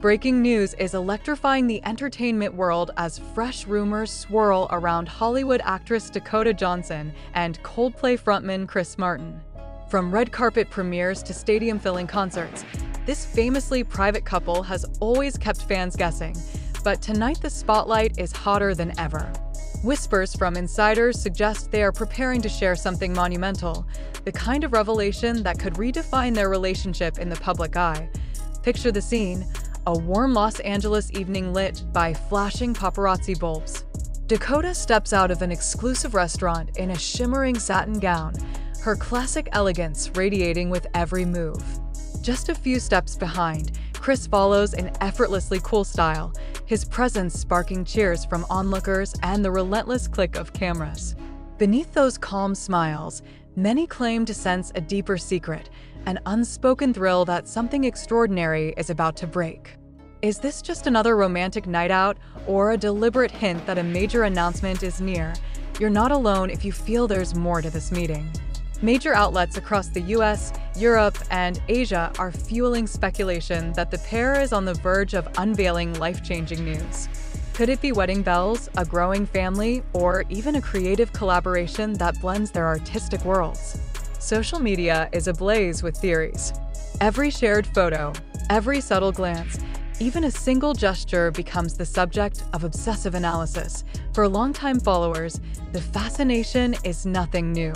Breaking news is electrifying the entertainment world as fresh rumors swirl around Hollywood actress Dakota Johnson and Coldplay frontman Chris Martin. From red carpet premieres to stadium-filling concerts, this famously private couple has always kept fans guessing, but tonight the spotlight is hotter than ever. Whispers from insiders suggest they are preparing to share something monumental, the kind of revelation that could redefine their relationship in the public eye. Picture the scene: a warm Los Angeles evening lit by flashing paparazzi bulbs. Dakota steps out of an exclusive restaurant in a shimmering satin gown, her classic elegance radiating with every move. Just a few steps behind, Chris follows in effortlessly cool style, his presence sparking cheers from onlookers and the relentless click of cameras. Beneath those calm smiles, many claim to sense a deeper secret, an unspoken thrill that something extraordinary is about to break. Is this just another romantic night out, or a deliberate hint that a major announcement is near? You're not alone if you feel there's more to this meeting. Major outlets across the US, Europe, and Asia are fueling speculation that the pair is on the verge of unveiling life-changing news. Could it be wedding bells, a growing family, or even a creative collaboration that blends their artistic worlds? Social media is ablaze with theories. Every shared photo, every subtle glance, even a single gesture becomes the subject of obsessive analysis. For longtime followers, the fascination is nothing new.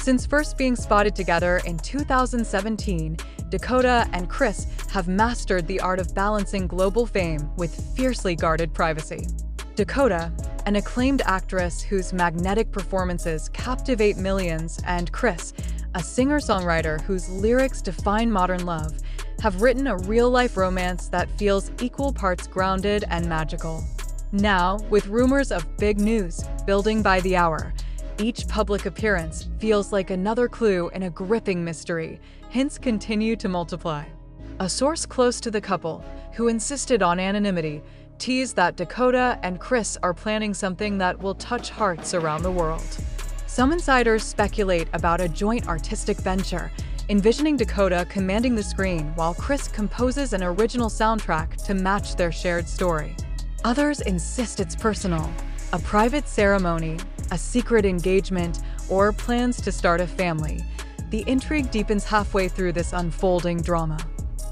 Since first being spotted together in 2017, Dakota and Chris have mastered the art of balancing global fame with fiercely guarded privacy. Dakota, an acclaimed actress whose magnetic performances captivate millions, and Chris, a singer-songwriter whose lyrics define modern love, have written a real-life romance that feels equal parts grounded and magical. Now, with rumors of big news building by the hour, each public appearance feels like another clue in a gripping mystery. Hints continue to multiply. A source close to the couple, who insisted on anonymity, teased that Dakota and Chris are planning something that will touch hearts around the world. Some insiders speculate about a joint artistic venture, envisioning Dakota commanding the screen while Chris composes an original soundtrack to match their shared story. Others insist it's personal, a private ceremony, a secret engagement, or plans to start a family. The intrigue deepens halfway through this unfolding drama.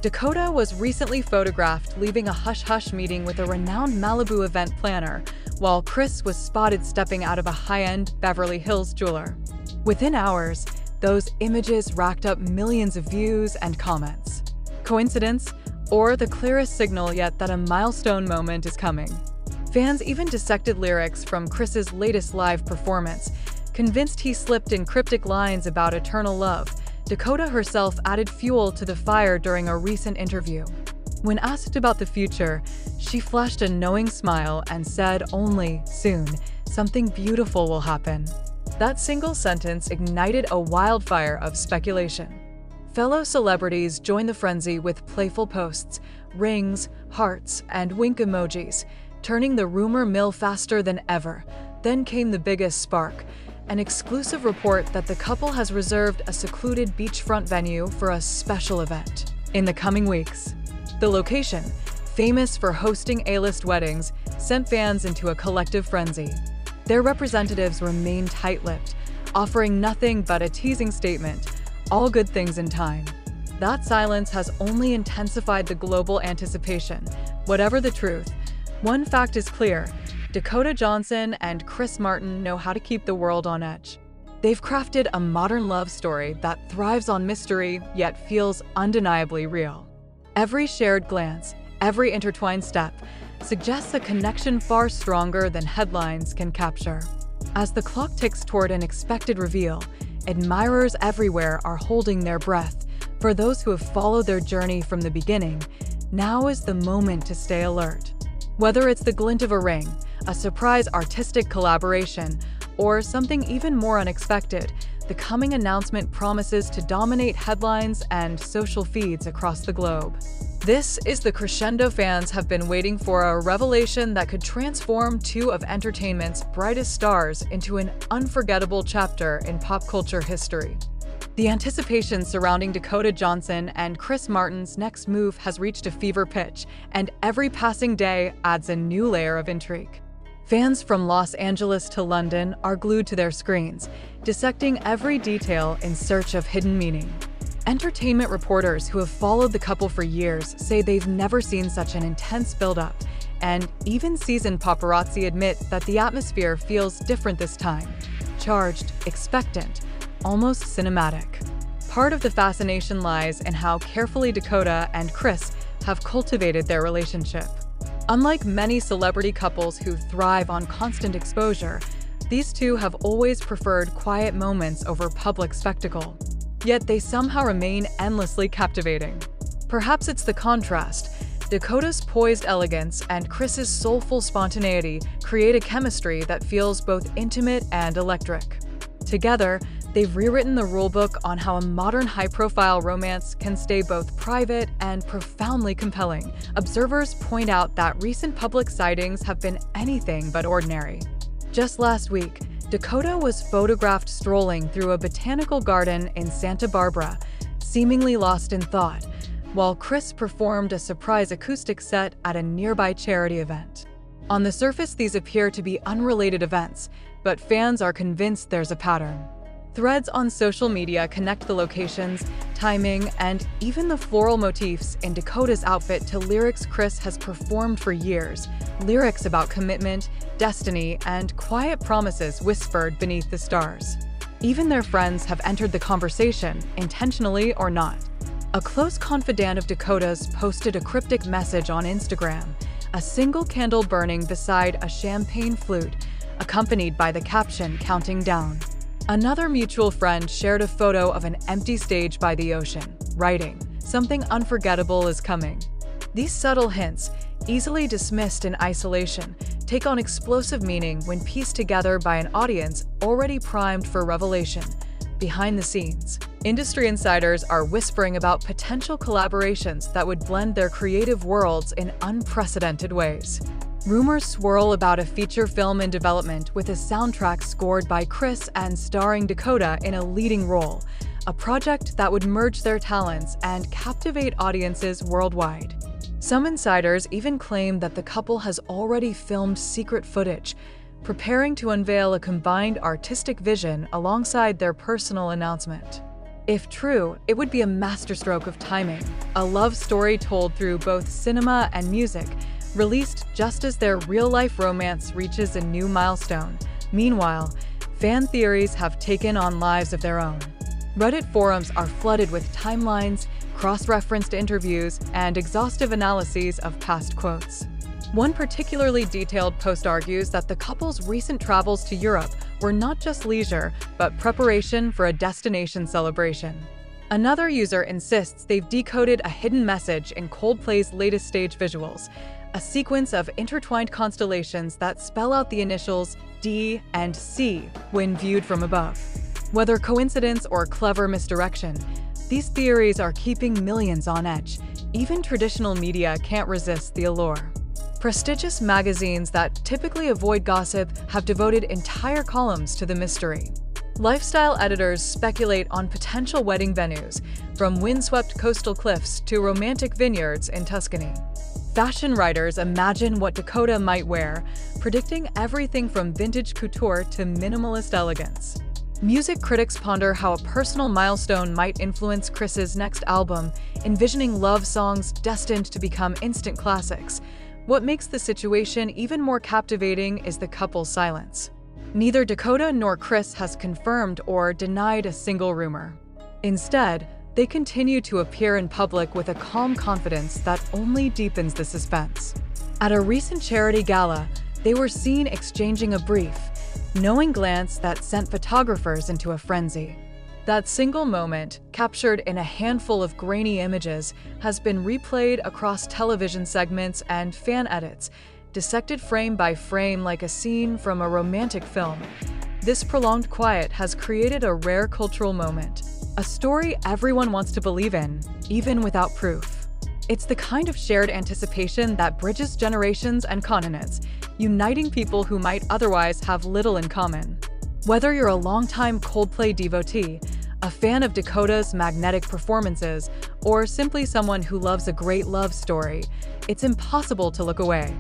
Dakota was recently photographed leaving a hush-hush meeting with a renowned Malibu event planner, while Chris was spotted stepping out of a high-end Beverly Hills jeweler. Within hours, those images racked up millions of views and comments. Coincidence? Or the clearest signal yet that a milestone moment is coming? Fans even dissected lyrics from Chris's latest live performance, convinced he slipped in cryptic lines about eternal love. Dakota herself added fuel to the fire during a recent interview. When asked about the future, she flashed a knowing smile and said only soon, something beautiful will happen. That single sentence ignited a wildfire of speculation. Fellow celebrities joined the frenzy with playful posts, rings, hearts, and wink emojis, turning the rumor mill faster than ever. Then came the biggest spark, an exclusive report that the couple has reserved a secluded beachfront venue for a special event in the coming weeks. The location, famous for hosting A-list weddings, sent fans into a collective frenzy. Their representatives remained tight-lipped, offering nothing but a teasing statement, all good things in time. That silence has only intensified the global anticipation. Whatever the truth, one fact is clear: Dakota Johnson and Chris Martin know how to keep the world on edge. They've crafted a modern love story that thrives on mystery yet feels undeniably real. Every shared glance, every intertwined step, suggests a connection far stronger than headlines can capture. As the clock ticks toward an expected reveal, admirers everywhere are holding their breath. For those who have followed their journey from the beginning, now is the moment to stay alert. Whether it's the glint of a ring, a surprise artistic collaboration, or something even more unexpected, the coming announcement promises to dominate headlines and social feeds across the globe. This is the crescendo fans have been waiting for, a revelation that could transform two of entertainment's brightest stars into an unforgettable chapter in pop culture history. The anticipation surrounding Dakota Johnson and Chris Martin's next move has reached a fever pitch, and every passing day adds a new layer of intrigue. Fans from Los Angeles to London are glued to their screens, dissecting every detail in search of hidden meaning. Entertainment reporters who have followed the couple for years say they've never seen such an intense build-up, and even seasoned paparazzi admit that the atmosphere feels different this time. Charged, expectant, almost cinematic. Part of the fascination lies in how carefully Dakota and Chris have cultivated their relationship. Unlike many celebrity couples who thrive on constant exposure, these two have always preferred quiet moments over public spectacle. Yet they somehow remain endlessly captivating. Perhaps it's the contrast. Dakota's poised elegance and Chris's soulful spontaneity create a chemistry that feels both intimate and electric. Together, they've rewritten the rulebook on how a modern high-profile romance can stay both private and profoundly compelling. Observers point out that recent public sightings have been anything but ordinary. Just last week, Dakota was photographed strolling through a botanical garden in Santa Barbara, seemingly lost in thought, while Chris performed a surprise acoustic set at a nearby charity event. On the surface, these appear to be unrelated events, but fans are convinced there's a pattern. Threads on social media connect the locations, timing, and even the floral motifs in Dakota's outfit to lyrics Chris has performed for years, lyrics about commitment, destiny, and quiet promises whispered beneath the stars. Even their friends have entered the conversation, intentionally or not. A close confidant of Dakota's posted a cryptic message on Instagram, a single candle burning beside a champagne flute, accompanied by the caption counting down. Another mutual friend shared a photo of an empty stage by the ocean, writing, "Something unforgettable is coming." These subtle hints, easily dismissed in isolation, take on explosive meaning when pieced together by an audience already primed for revelation. Behind the scenes, industry insiders are whispering about potential collaborations that would blend their creative worlds in unprecedented ways. Rumors swirl about a feature film in development with a soundtrack scored by Chris and starring Dakota in a leading role, a project that would merge their talents and captivate audiences worldwide. Some insiders even claim that the couple has already filmed secret footage, preparing to unveil a combined artistic vision alongside their personal announcement. If true, it would be a masterstroke of timing, a love story told through both cinema and music, released just as their real-life romance reaches a new milestone. Meanwhile, fan theories have taken on lives of their own. Reddit forums are flooded with timelines, cross-referenced interviews, and exhaustive analyses of past quotes. One particularly detailed post argues that the couple's recent travels to Europe were not just leisure, but preparation for a destination celebration. Another user insists they've decoded a hidden message in Coldplay's latest stage visuals, a sequence of intertwined constellations that spell out the initials D and C when viewed from above. Whether coincidence or clever misdirection, these theories are keeping millions on edge. Even traditional media can't resist the allure. Prestigious magazines that typically avoid gossip have devoted entire columns to the mystery. Lifestyle editors speculate on potential wedding venues, from windswept coastal cliffs to romantic vineyards in Tuscany. Fashion writers imagine what Dakota might wear, predicting everything from vintage couture to minimalist elegance. Music critics ponder how a personal milestone might influence Chris's next album, envisioning love songs destined to become instant classics. What makes the situation even more captivating is the couple's silence. Neither Dakota nor Chris has confirmed or denied a single rumor. Instead, they continue to appear in public with a calm confidence that only deepens the suspense. At a recent charity gala, they were seen exchanging a brief, knowing glance that sent photographers into a frenzy. That single moment, captured in a handful of grainy images, has been replayed across television segments and fan edits, dissected frame by frame like a scene from a romantic film. This prolonged quiet has created a rare cultural moment, a story everyone wants to believe in, even without proof. It's the kind of shared anticipation that bridges generations and continents, uniting people who might otherwise have little in common. Whether you're a longtime Coldplay devotee, a fan of Dakota's magnetic performances, or simply someone who loves a great love story, it's impossible to look away.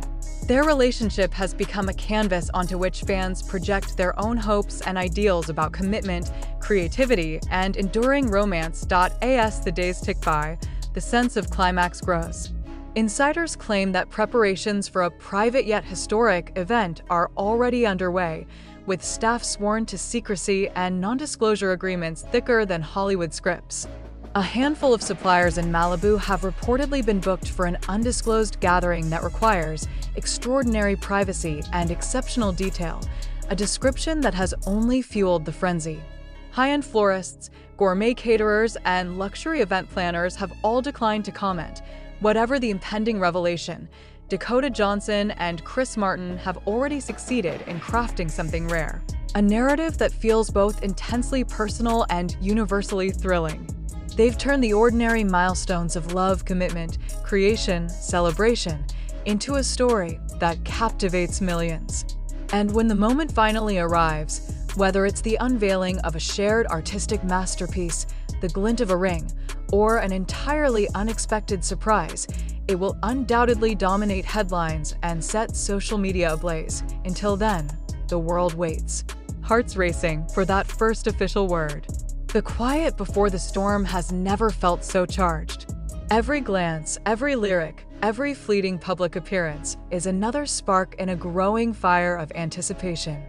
Their relationship has become a canvas onto which fans project their own hopes and ideals about commitment, creativity, and enduring romance. As the days tick by, the sense of climax grows. Insiders claim that preparations for a private yet historic event are already underway, with staff sworn to secrecy and non-disclosure agreements thicker than Hollywood scripts. A handful of suppliers in Malibu have reportedly been booked for an undisclosed gathering that requires extraordinary privacy and exceptional detail, a description that has only fueled the frenzy. High-end florists, gourmet caterers, and luxury event planners have all declined to comment. Whatever the impending revelation, Dakota Johnson and Chris Martin have already succeeded in crafting something rare. A narrative that feels both intensely personal and universally thrilling. They've turned the ordinary milestones of love, commitment, creation, celebration into a story that captivates millions. And when the moment finally arrives, whether it's the unveiling of a shared artistic masterpiece, the glint of a ring, or an entirely unexpected surprise, it will undoubtedly dominate headlines and set social media ablaze. Until then, the world waits, hearts racing for that first official word. The quiet before the storm has never felt so charged. Every glance, every lyric, every fleeting public appearance is another spark in a growing fire of anticipation.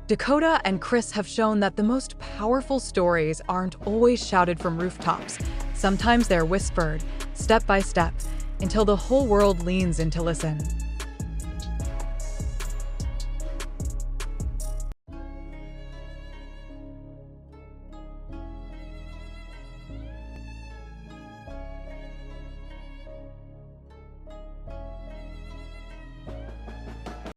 Dakota and Chris have shown that the most powerful stories aren't always shouted from rooftops. Sometimes they're whispered, step by step, until the whole world leans in to listen.